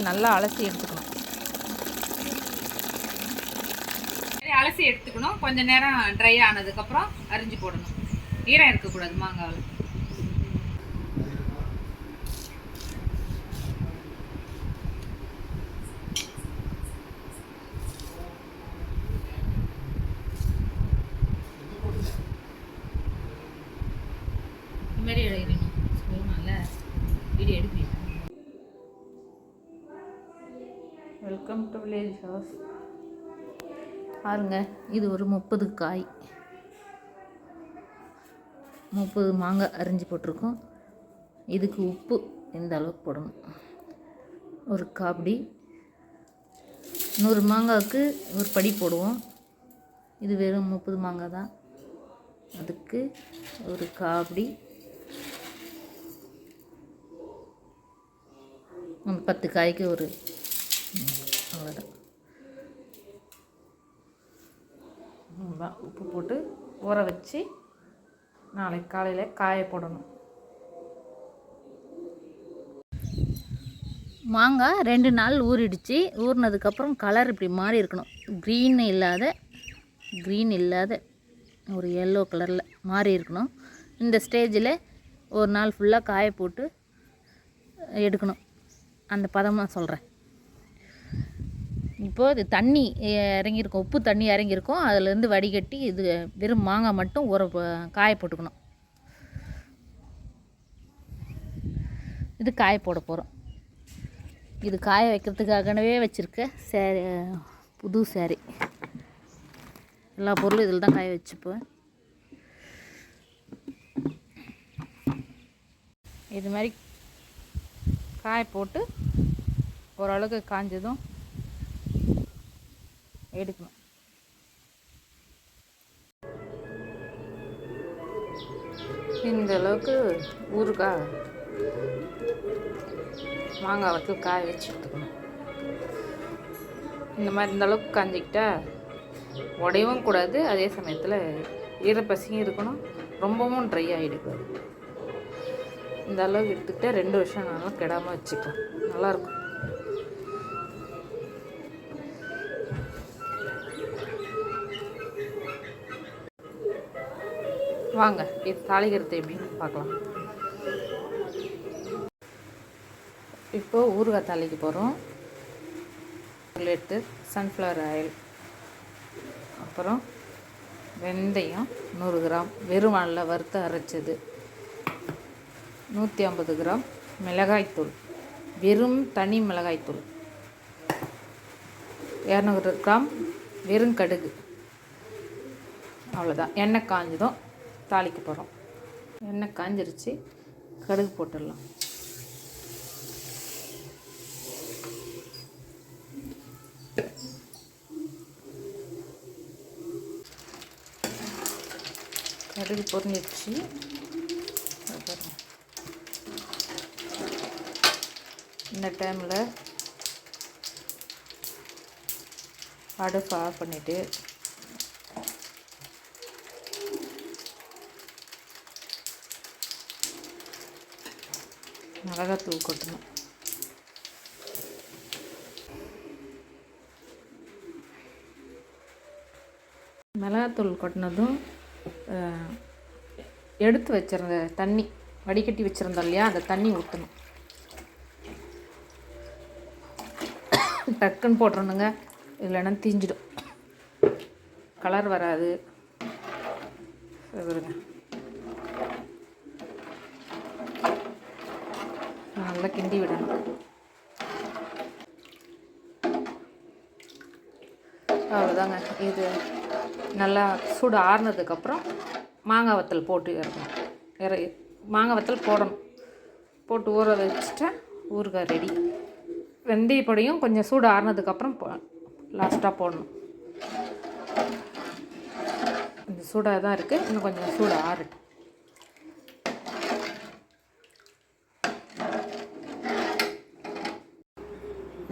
நல்லா அலசி எடுத்துக்கணும். அலசி எடுத்துக்கணும். கொஞ்சம் நேரம் ட்ரை ஆனதுக்கப்புறம் அரிஞ்சு போடணும். ஈரம் இருக்கக்கூடாது மாங்காவில். இதுமாரி எழுதிடணும். நல்ல வீடியோ எடுப்பீங்க. Welcome to village house. பாருங்க, இது ஒரு 30 காய், 30 மாங்காய் அரிஞ்சு போட்டிருக்கோம். இதுக்கு உப்பு இந்த அளவுக்கு போடணும். ஒரு காப்படி. 100 மாங்காய்க்கு ஒரு படி போடுவோம். இது வெறும் 30 மாங்காய் தான். அதுக்கு ஒரு காப்படி. 10 காய்க்கு ஒரு அவ்வளோதான். உப்பு போட்டு ஊற வச்சு நாளைக்கு காலையில் காய போடணும். மாங்காய் 2 நாள் ஊறிடுச்சு. ஊறினதுக்கப்புறம் கலர் இப்படி மாறி இருக்கணும். க்ரீன் இல்லாத ஒரு எல்லோ கலரில் மாறி இருக்கணும். இந்த ஸ்டேஜில் ஒரு நாள் ஃபுல்லாக காய போட்டு எடுக்கணும். அந்த பதமாக சொல்கிறேன். இப்போது இது தண்ணி இறங்கியிருக்கும், உப்பு தண்ணி இறங்கியிருக்கும். அதிலேருந்து வடிகட்டி இது வெறும் மாங்காய் மட்டும் காய போட்டுக்கணும். இது காய போட போகிறோம். இது காய வைக்கிறதுக்காகவே வச்சுருக்க சேரீ, புது சேரீ. எல்லா பொருளும் இதில் தான் காய வச்சுப்பேன். இது மாதிரி காய போட்டு ஓரளவுக்கு காஞ்சதும் எடுக்கணும். இந்த அளவுக்கு ஊறுகாய் மாங்காய் வத்தல் காய வச்சு எடுத்துக்கணும். இந்த அளவுக்கு காஞ்சிக்கிட்டா உடையவும் கூடாது, அதே சமயத்தில் ஈரப்பசியும் இருக்கணும், ரொம்பவும் ட்ரை ஆகிடக்கூடாது. இந்த அளவுக்கு எடுத்துக்கிட்டா 2 வருஷம் நானும் கெடாமல் வச்சுக்கலாம், நல்லாயிருக்கும். வாங்க இது தாளிக்கிறது எப்படின்னு பார்க்கலாம். இப்போது ஊறுகாய் தாளிக்க போகிறோம். எடுத்து சன்ஃப்ளவர் ஆயில், அப்புறம் வெந்தயம் 100 கிராம் வெறும் வானலில் வறுத்து அரைச்சது, 150 கிராம் மிளகாய்த்தூள், வெறும் தனி மிளகாய்த்தூள், 200 கிராம் வெறும் கடுகு. அவ்வளோதான். எண்ணெய் காஞ்சதும் தாளிக்க போகிறோம். எண்ணெய் காஞ்சிருச்சு, கடுகு போட்டுடலாம். கடுகு பொரிஞ்சிடுச்சு. இந்த டைமில் அடுப்பு ஆஃப் பண்ணிவிட்டு மிளகாத்தூள் கொட்டணும். மிளகாத்தூள் கொட்டினதும் எடுத்து வச்சுருந்த தண்ணி வடிகட்டி வச்சுருந்தோம் இல்லையா, அந்த தண்ணி ஊற்றணும். டக்குன்னு போட்டுறணுங்க, இல்லைன்னா தீஞ்சிடும், கலர் வராது. வருங்க, நல்லா கிண்டி விடணும். அவ்வளோதாங்க. இது நல்லா சூடு ஆறுனதுக்கப்புறம் மாங்காய் வத்தல் போட்டு இறக்கணும். மாங்காய் வத்தல் போடணும். போட்டு ஊற வச்சுட்டா ஊறுகாய் ரெடி. வெந்தயப்பொடியும் கொஞ்சம் சூடு ஆறுனதுக்கப்புறம் லாஸ்ட்டாக போடணும். கொஞ்சம் சூடாக தான் இருக்குது, இன்னும் கொஞ்சம் சூடு ஆறட்டும்.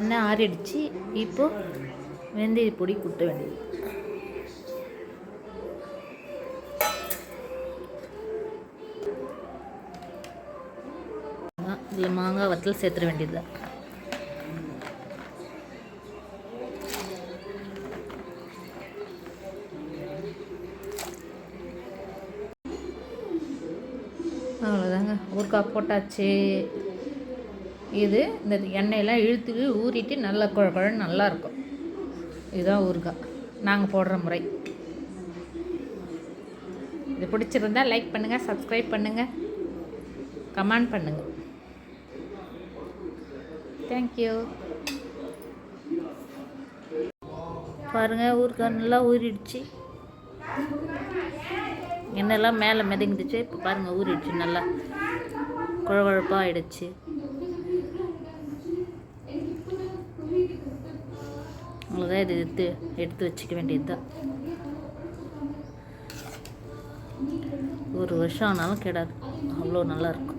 இன்னும் ஆறிடுச்சு. இப்போது வெந்தய பொடி குட்ட வேண்டியது. இதில் மாங்காய் வத்தல் சேர்த்துட வேண்டியது தான். பாருங்கள் ஊறுகாய் போட்டாச்சு. இது இந்த எண்ணெயெல்லாம் இழுத்து ஊறிட்டு நல்லா குழன்னு நல்லாயிருக்கும். இதுதான் ஊறுகாய் நாங்கள் போடுற முறை. இது பிடிச்சிருந்தா லைக் பண்ணுங்கள், சப்ஸ்கிரைப் பண்ணுங்கள், கமெண்ட் பண்ணுங்கள். தேங்க்யூ. பாருங்கள் ஊறுகாய் நல்லா ஊறிடுச்சு. எண்ணெய்லாம் மேலே மிதங்கிடுச்சு. இப்போ பாருங்கள் ஊறிடுச்சு, நல்லா குழகுழப்பாக ஆகிடுச்சு. அவ்வளோதான். இது எடுத்து வச்சுக்க வேண்டியது தான். 1 வருஷம் ஆனாலும் கெடாது, அவ்வளோ நல்லாயிருக்கும்.